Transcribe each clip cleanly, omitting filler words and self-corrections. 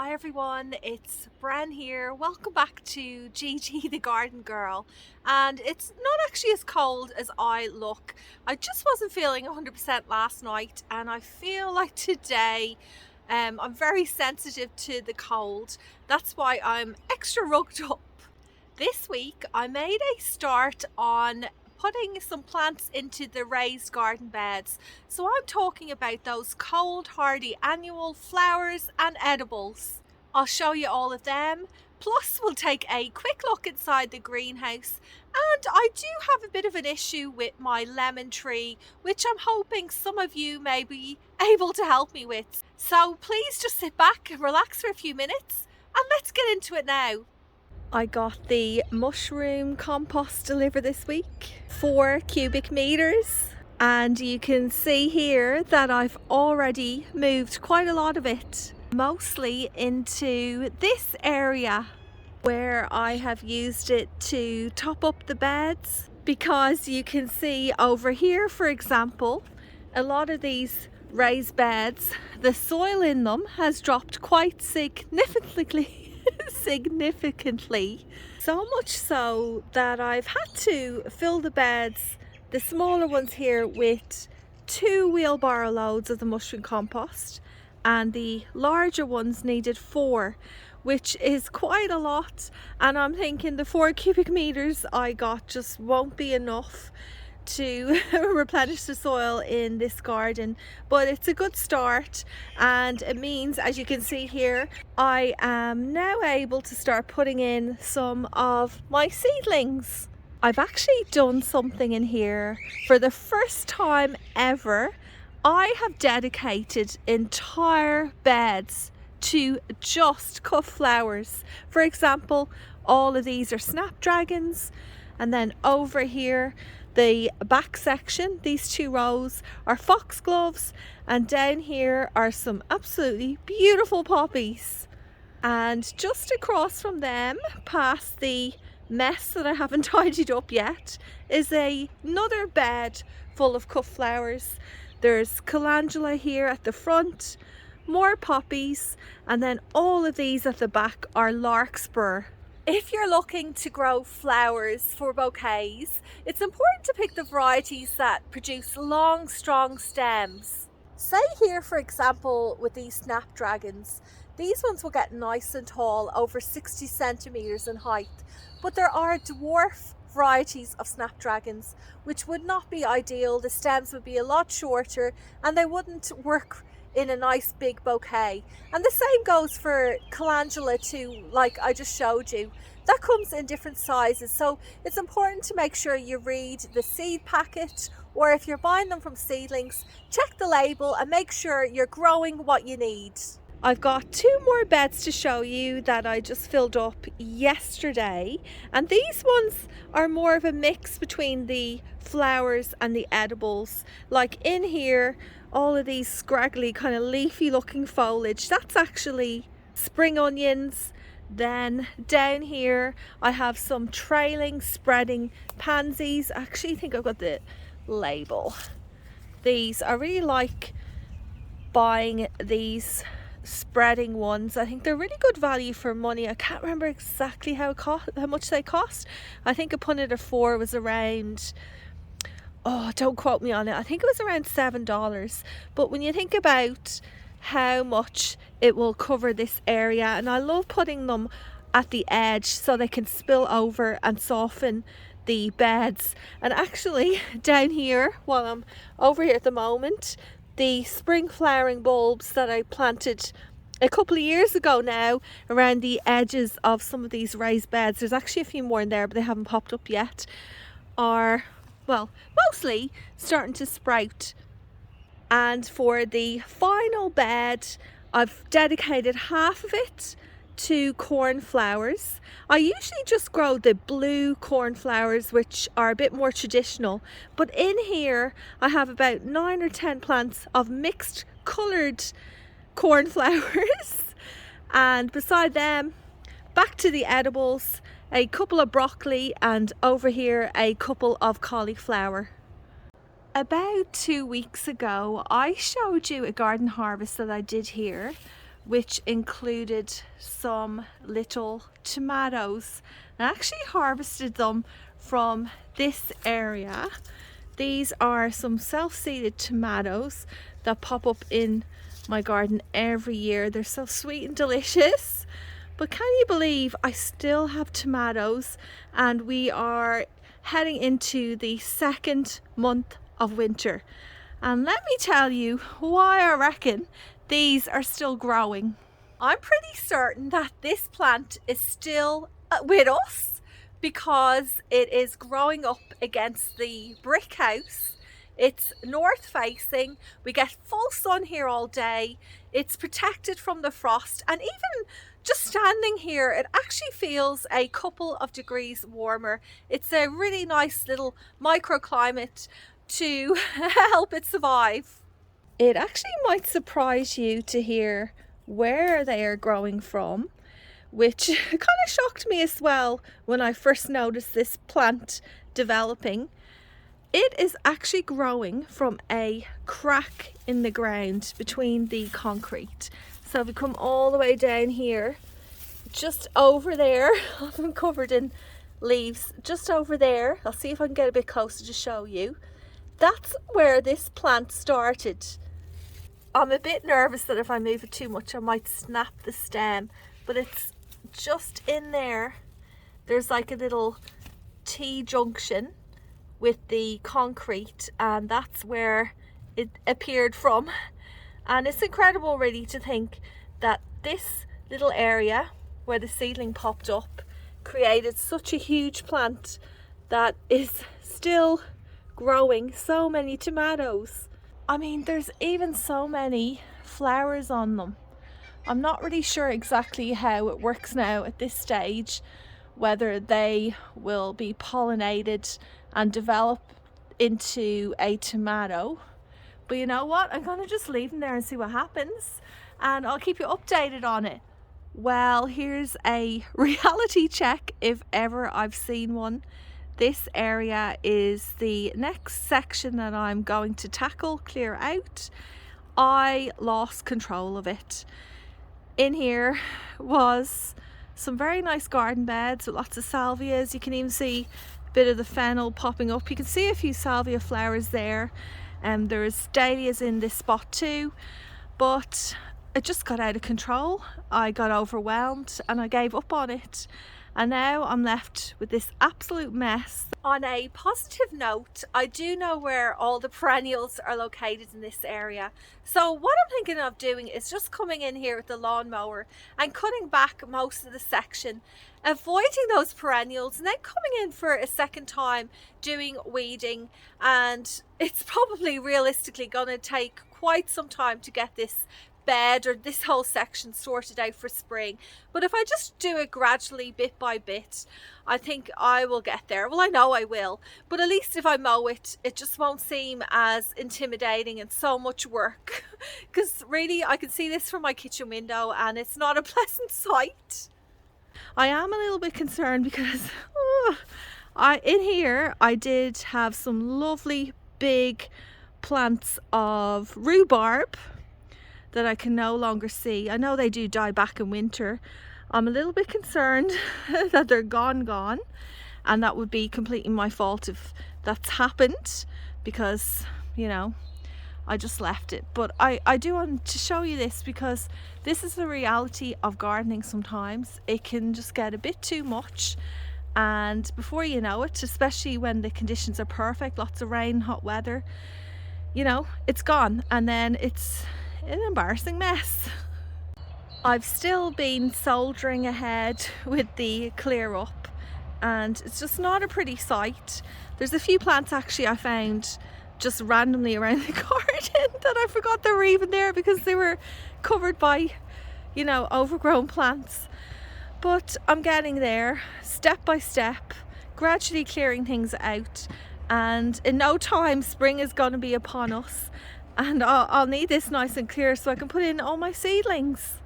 Hi everyone, it's Bren here. Welcome back to Gigi the Garden Girl. And it's not actually as cold as I look. I just wasn't feeling 100% last night, and I feel like today I'm very sensitive to the cold. That's why I'm extra rugged up. This week I made a start on putting some plants into the raised garden beds. So I'm talking about those cold hardy annual flowers and edibles. I'll show you all of them. Plus we'll take a quick look inside the greenhouse, and I do have a bit of an issue with my lemon tree, which I'm hoping some of you may be able to help me with. So please just sit back and relax for a few minutes and let's get into it now. I got the mushroom compost delivered this week, 4 cubic meters, and you can see here that I've already moved quite a lot of it, mostly into this area where I have used it to top up the beds, because you can see over here, for example, a lot of these raised beds, the soil in them has dropped quite significantly. So much so that I've had to fill the beds, the smaller ones here, with 2 wheelbarrow loads of the mushroom compost, and the larger ones needed 4, which is quite a lot. And I'm thinking the 4 cubic meters I got just won't be enough to replenish the soil in this garden, but it's a good start, and it means, as you can see here, I am now able to start putting in some of my seedlings. I've actually done something in here for the first time ever. I have dedicated entire beds to just cut flowers. For example, all of these are snapdragons, and then over here, the back section, these 2 rows are foxgloves, and down here are some absolutely beautiful poppies. And just across from them, past the mess that I haven't tidied up yet, is another bed full of cut flowers. There's calendula here at the front, more poppies, and then all of these at the back are larkspur. If you're looking to grow flowers for bouquets, it's important to pick the varieties that produce long, strong stems. Say here, for example, with these snapdragons, these ones will get nice and tall, over 60 centimeters in height, but there are dwarf varieties of snapdragons which would not be ideal. The stems would be a lot shorter and they wouldn't work in a nice big bouquet. And the same goes for calendula too, like I just showed you. That comes in different sizes, so it's important to make sure you read the seed packet, or if you're buying them from seedlings, check the label and make sure you're growing what you need. I've got 2 more beds to show you that I just filled up yesterday, and these ones are more of a mix between the flowers and the edibles. Like in here, all of these scraggly kind of leafy looking foliage, that's actually spring onions. Then down here I have some trailing spreading pansies. I actually think I've got the label. These, I really like buying these spreading ones. I think they're really good value for money. I can't remember exactly how much they cost. I think a punnet of 4 was around, oh, don't quote me on it, I think it was around $7. But when you think about how much it will cover this area, and I love putting them at the edge so they can spill over and soften the beds. And actually down here, while I'm over here at the moment, the spring flowering bulbs that I planted a couple of years ago now around the edges of some of these raised beds, there's actually a few more in there but they haven't popped up yet, are, well, mostly starting to sprout. And for the final bed, I've dedicated half of it to cornflowers. I usually just grow the blue cornflowers, which are a bit more traditional, but in here I have about 9 or 10 plants of mixed coloured cornflowers. And beside them, back to the edibles, a couple of broccoli, and over here a couple of cauliflower. About 2 weeks ago I showed you a garden harvest that I did here which included some little tomatoes. I actually harvested them from this area. These are some self-seeded tomatoes that pop up in my garden every year. They're so sweet and delicious. But can you believe I still have tomatoes, and we are heading into the second month of winter. And let me tell you why I reckon these are still growing. I'm pretty certain that this plant is still with us because it is growing up against the brick house. It's north facing, we get full sun here all day, it's protected from the frost, and even just standing here it actually feels a couple of degrees warmer. It's a really nice little microclimate to help it survive. It actually might surprise you to hear where they are growing from, which kind of shocked me as well when I first noticed this plant developing. It is actually growing from a crack in the ground between the concrete. So if we come all the way down here, just over there, I'm covered in leaves, just over there, I'll see if I can get a bit closer to show you. That's where this plant started. I'm a bit nervous that if I move it too much I might snap the stem, but it's just in there. There's like a little T-junction with the concrete, and that's where it appeared from. And it's incredible really to think that this little area where the seedling popped up created such a huge plant that is still growing so many tomatoes. I mean, there's even so many flowers on them. I'm not really sure exactly how it works now at this stage, whether they will be pollinated and develop into a tomato. But you know what? I'm gonna just leave them there and see what happens, and I'll keep you updated on it. Well, here's a reality check if ever I've seen one. This area is the next section that I'm going to tackle, clear out. I lost control of it. In here was some very nice garden beds with lots of salvias. You can even see a bit of the fennel popping up. You can see a few salvia flowers there, and there's dahlias in this spot too, but it just got out of control. I got overwhelmed and I gave up on it, and now I'm left with this absolute mess. On a positive note, I do know where all the perennials are located in this area. So what I'm thinking of doing is just coming in here with the lawnmower and cutting back most of the section, avoiding those perennials, and then coming in for a second time doing weeding. And it's probably realistically going to take quite some time to get this bed or this whole section sorted out for spring, but if I just do it gradually, bit by bit, I think I will get there. Well, I know I will, but at least if I mow it, it just won't seem as intimidating and so much work, because really I can see this from my kitchen window and it's not a pleasant sight. I am a little bit concerned because in here I did have some lovely big plants of rhubarb that I can no longer see. I know they do die back in winter. I'm a little bit concerned that they're gone, and that would be completely my fault if that's happened, because, you know, I just left it. But I do want to show you this because this is the reality of gardening sometimes. It can just get a bit too much, and before you know it, especially when the conditions are perfect, lots of rain, hot weather, you know, it's gone, and then it's an embarrassing mess. I've still been soldiering ahead with the clear up, and it's just not a pretty sight. There's a few plants actually I found just randomly around the garden that I forgot they were even there because they were covered by, you know, overgrown plants. But I'm getting there, step by step, gradually clearing things out, and in no time spring is going to be upon us. And I'll need this nice and clear so I can put in all my seedlings.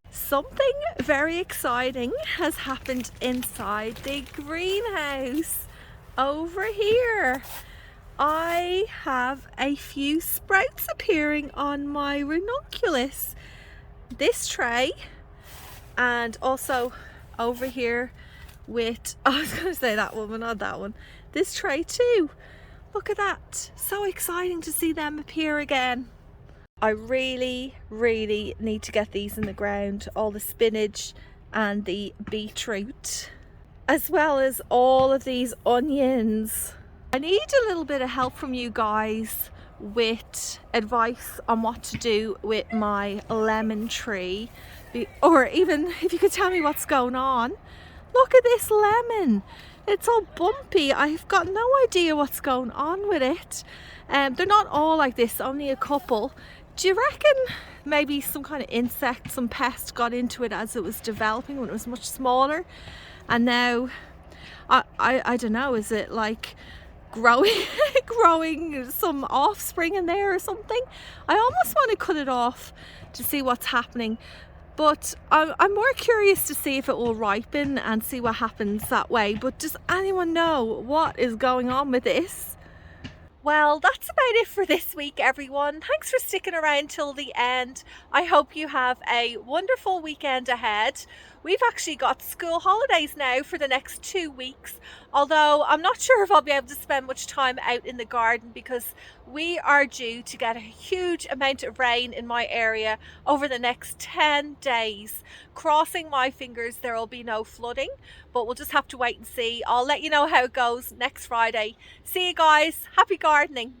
Something very exciting has happened inside the greenhouse over here. I have a few sprouts appearing on my ranunculus. this tray, and also over here with, I was going to say that one, but not that one, this tray too. Look at that, so exciting to see them appear again. I really need to get these in the ground, all the spinach and the beetroot, as well as all of these onions. I need a little bit of help from you guys with advice on what to do with my lemon tree, or even if you could tell me what's going on. Look at this lemon, it's all bumpy. I've got no idea what's going on with it. They're not all like this, only a couple. Do you reckon maybe some kind of insect, some pest got into it as it was developing when it was much smaller, and now I don't know, is it like growing some offspring in there or something? I almost want to cut it off to see what's happening, but I'm more curious to see if it will ripen and see what happens that way. But does anyone know what is going on with this? Well, that's about it for this week, everyone. Thanks for sticking around till the end. I hope you have a wonderful weekend ahead. We've actually got school holidays now for the next 2 weeks, although I'm not sure if I'll be able to spend much time out in the garden because we are due to get a huge amount of rain in my area over the next 10 days. Crossing my fingers there will be no flooding, but we'll just have to wait and see. I'll let you know how it goes next Friday. See you guys. Happy gardening.